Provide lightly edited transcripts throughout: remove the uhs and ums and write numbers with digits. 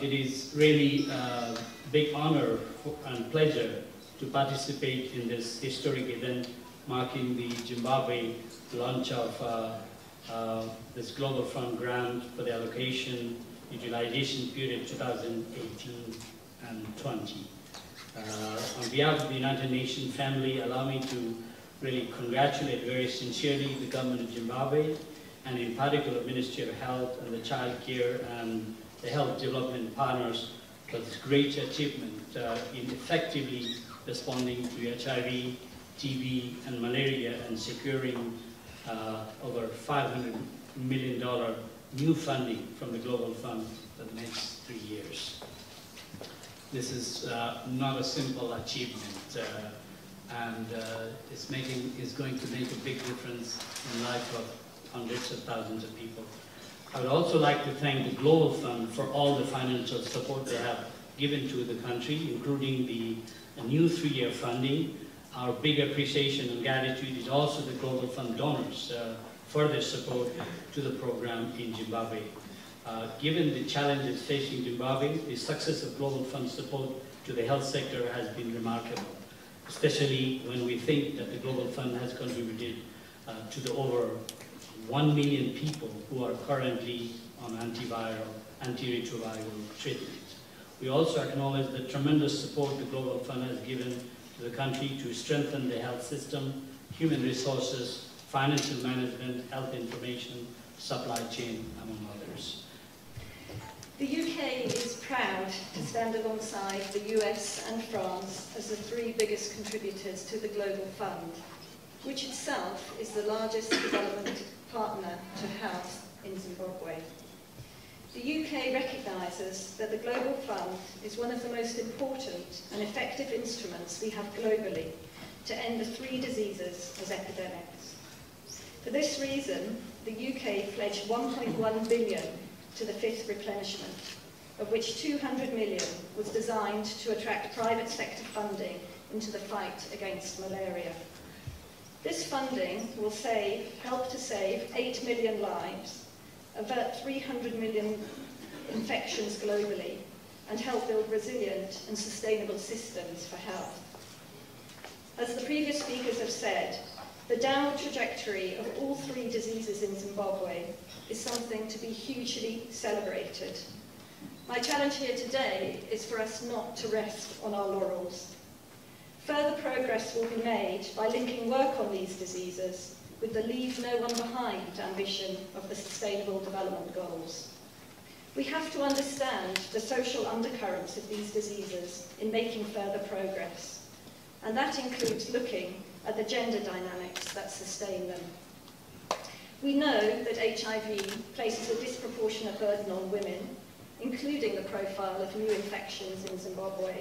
It is really a big honor and pleasure to participate in this historic event marking the Zimbabwe launch of this Global Fund grant for the allocation utilization period 2018 and 20. On behalf of the United Nations family, allow me to really congratulate very sincerely the government of Zimbabwe, and in particular Ministry of Health and the Child Care and the Health Development Partners for this great achievement in effectively responding to HIV, TB, and malaria, and securing over $500 million new funding from the Global Fund for the next 3 years. This is not a simple achievement, and is going to make a big difference in the life of hundreds of thousands of people. I would also like to thank the Global Fund for all the financial support they have given to the country, including the new 3-year funding. Our big appreciation and gratitude is also the Global Fund donors for their support to the program in Zimbabwe. Given the challenges facing Zimbabwe, the success of Global Fund support to the health sector has been remarkable, especially when we think that the Global Fund has contributed to the over 1 million people who are currently on antiviral, antiretroviral treatment. We also acknowledge the tremendous support the Global Fund has given to the country to strengthen the health system, human resources, financial management, health information, supply chain, among others. The UK is proud to stand alongside the US and France as the 3 biggest contributors to the Global Fund, which itself is the largest development partner to health in Zimbabwe. The UK recognises that the Global Fund is one of the most important and effective instruments we have globally to end the 3 diseases as epidemics. For this reason, the UK pledged 1.1 billion to the 5th replenishment, of which 200 million was designed to attract private sector funding into the fight against malaria. This funding will help to save 8 million lives, avert 300 million infections globally, and help build resilient and sustainable systems for health. As the previous speakers have said, the downward trajectory of all 3 diseases in Zimbabwe is something to be hugely celebrated. My challenge here today is for us not to rest on our laurels. Further progress will be made by linking work on these diseases with the Leave No One Behind ambition of the Sustainable Development Goals. We have to understand the social undercurrents of these diseases in making further progress, and that includes looking at the gender dynamics that sustain them. We know that HIV places a disproportionate burden on women, including the profile of new infections in Zimbabwe.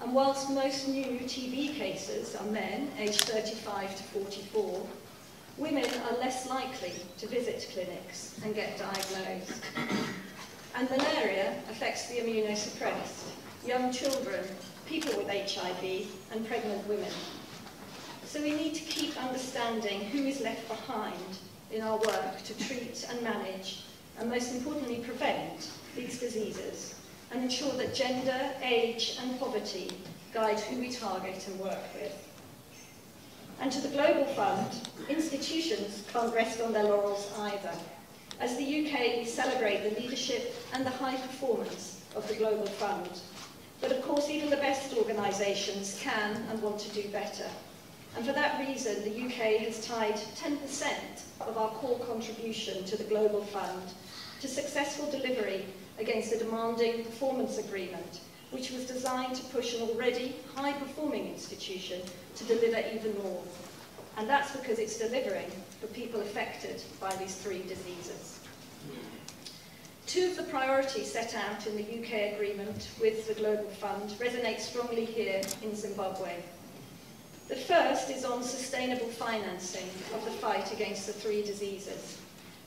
And whilst most new TB cases are men aged 35 to 44, women are less likely to visit clinics and get diagnosed. And malaria affects the immunosuppressed, young children, people with HIV, and pregnant women. So we need to keep understanding who is left behind in our work to treat and manage, and most importantly prevent, these diseases, and ensure that gender, age, and poverty guide who we target and work with. And to the Global Fund, institutions can't rest on their laurels either. As the UK, we celebrate the leadership and the high performance of the Global Fund. But of course, even the best organisations can and want to do better. And for that reason, the UK has tied 10% of our core contribution to the Global Fund to successful delivery against a demanding performance agreement, which was designed to push an already high-performing institution to deliver even more. And that's because it's delivering for people affected by these 3 diseases. 2 of the priorities set out in the UK agreement with the Global Fund resonate strongly here in Zimbabwe. The first is on sustainable financing of the fight against the 3 diseases,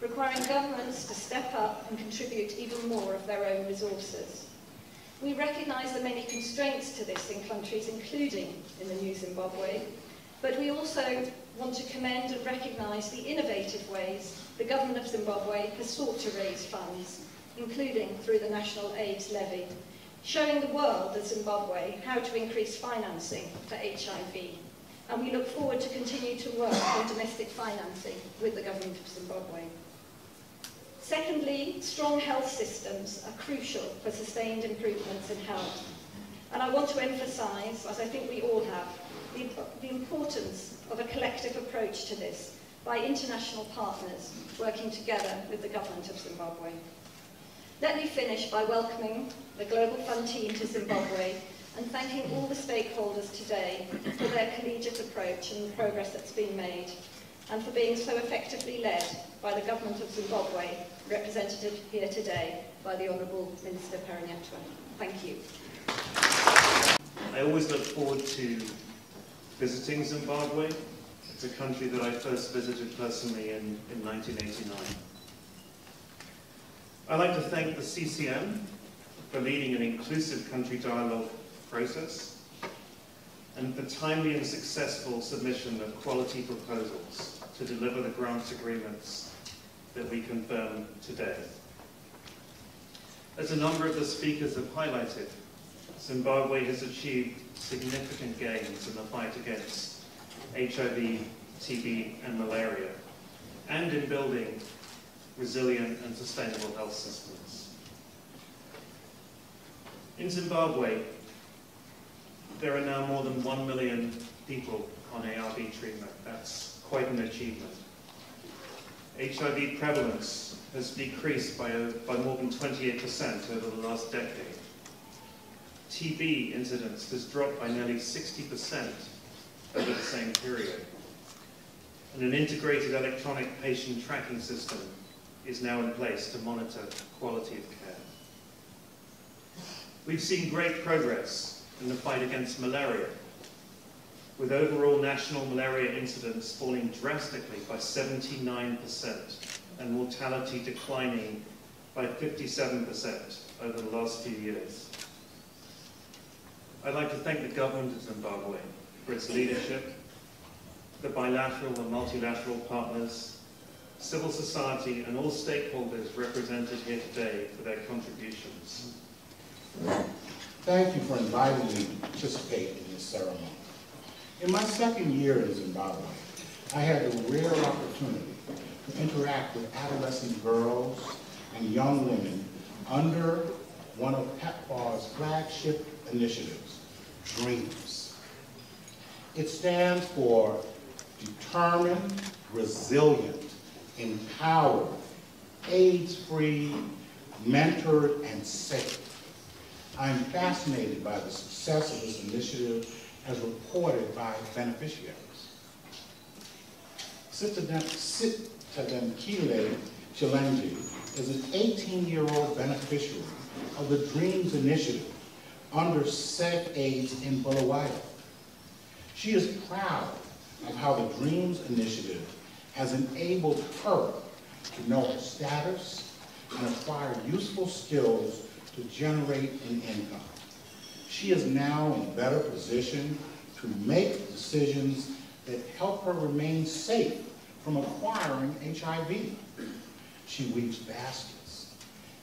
requiring governments to step up and contribute even more of their own resources. We recognise the many constraints to this in countries, including in the new Zimbabwe, but we also want to commend and recognise the innovative ways the government of Zimbabwe has sought to raise funds, including through the National AIDS Levy, showing the world of Zimbabwe how to increase financing for HIV. And we look forward to continue to work on domestic financing with the government of Zimbabwe. Secondly, strong health systems are crucial for sustained improvements in health. And I want to emphasise, as I think we all have, the importance of a collective approach to this by international partners working together with the government of Zimbabwe. Let me finish by welcoming the Global Fund team to Zimbabwe and thanking all the stakeholders today for their collegiate approach and the progress that's been made, and for being so effectively led by the government of Zimbabwe, represented here today by the Honourable Minister Peronyatwa. Thank you. I always look forward to visiting Zimbabwe. It's a country that I first visited personally in 1989. I'd like to thank the CCM for leading an inclusive country dialogue process and the timely and successful submission of quality proposals to deliver the grant agreements that we confirm today. As a number of the speakers have highlighted, Zimbabwe has achieved significant gains in the fight against HIV, TB, and malaria, and in building resilient and sustainable health systems. In Zimbabwe, there are now more than 1 million people on ARV treatment. That's quite an achievement. HIV prevalence has decreased by more than 28% over the last decade. TB incidence has dropped by nearly 60% over the same period. And an integrated electronic patient tracking system is now in place to monitor quality of care. We've seen great progress in the fight against malaria, with overall national malaria incidence falling drastically by 79% and mortality declining by 57% over the last few years. I'd like to thank the government of Zimbabwe for its leadership, the bilateral and multilateral partners, civil society, and all stakeholders represented here today for their contributions. Thank you for inviting me to participate in this ceremony. In my second year in Zimbabwe, I had the rare opportunity to interact with adolescent girls and young women under one of PEPFAR's flagship initiatives, DREAMS. It stands for Determined, Resilient, Empowered, AIDS-free, Mentored, and Safe. I am fascinated by the success of this initiative as reported by beneficiaries. Sitademkile Chilenji is an 18-year-old beneficiary of the DREAMS initiative under Safe AIDS in Bulawayo. She is proud of how the DREAMS initiative has enabled her to know her status and acquire useful skills to generate an income. She is now in a better position to make decisions that help her remain safe from acquiring HIV. She weaves baskets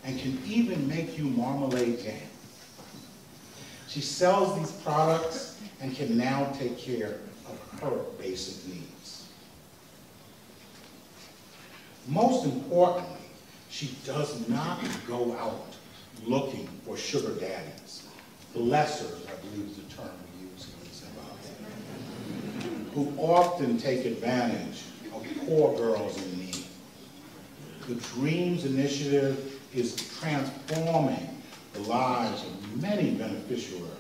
and can even make you marmalade jam. She sells these products and can now take care of her basic needs. Most importantly, she does not go out looking for sugar daddies. Blessers, I believe is the term we use in Zimbabwe, who often take advantage of poor girls in need. The DREAMS initiative is transforming the lives of many beneficiaries.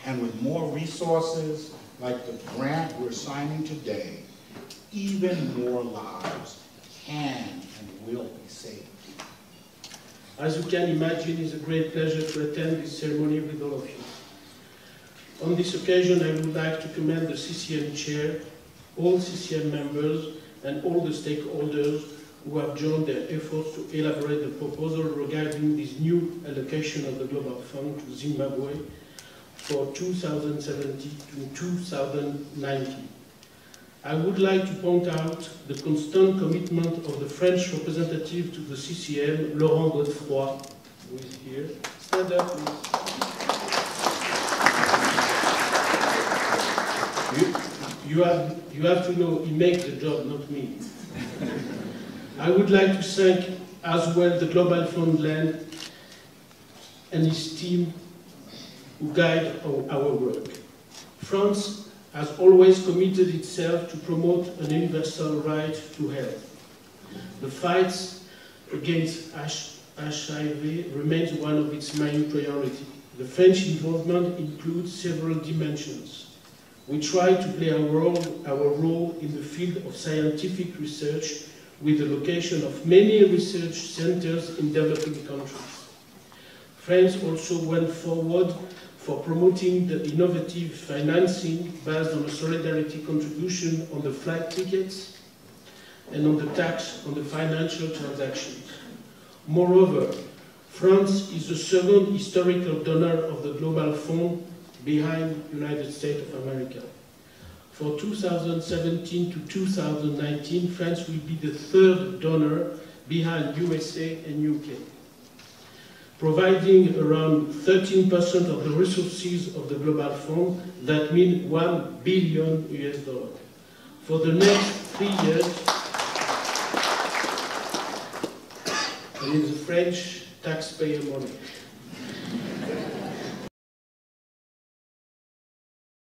And with more resources like the grant we're signing today, even more lives can and will be saved. As you can imagine, it's a great pleasure to attend this ceremony with all of you. On this occasion, I would like to commend the CCM Chair, all CCM members, and all the stakeholders who have joined their efforts to elaborate the proposal regarding this new allocation of the Global Fund to Zimbabwe for 2017 to 2019. I would like to point out the constant commitment of the French representative to the CCM, Laurent Godefroy, who is here. Stand up, please. You have to know, he makes the job, not me. I would like to thank as well the Global Fund Land and his team who guide our work. France has always committed itself to promote an universal right to health. The fight against HIV remains one of its main priorities. The French involvement includes several dimensions. We try to play our role in the field of scientific research with the location of many research centers in developing countries. France also went forward for promoting the innovative financing based on a solidarity contribution on the flight tickets and on the tax on the financial transactions. Moreover, France is the second historical donor of the Global Fund behind the United States of America. For 2017 to 2019, France will be the third donor behind USA and UK, providing around 13% of the resources of the Global Fund. That means $1 billion US. For the next 3 years, and in the French taxpayer money.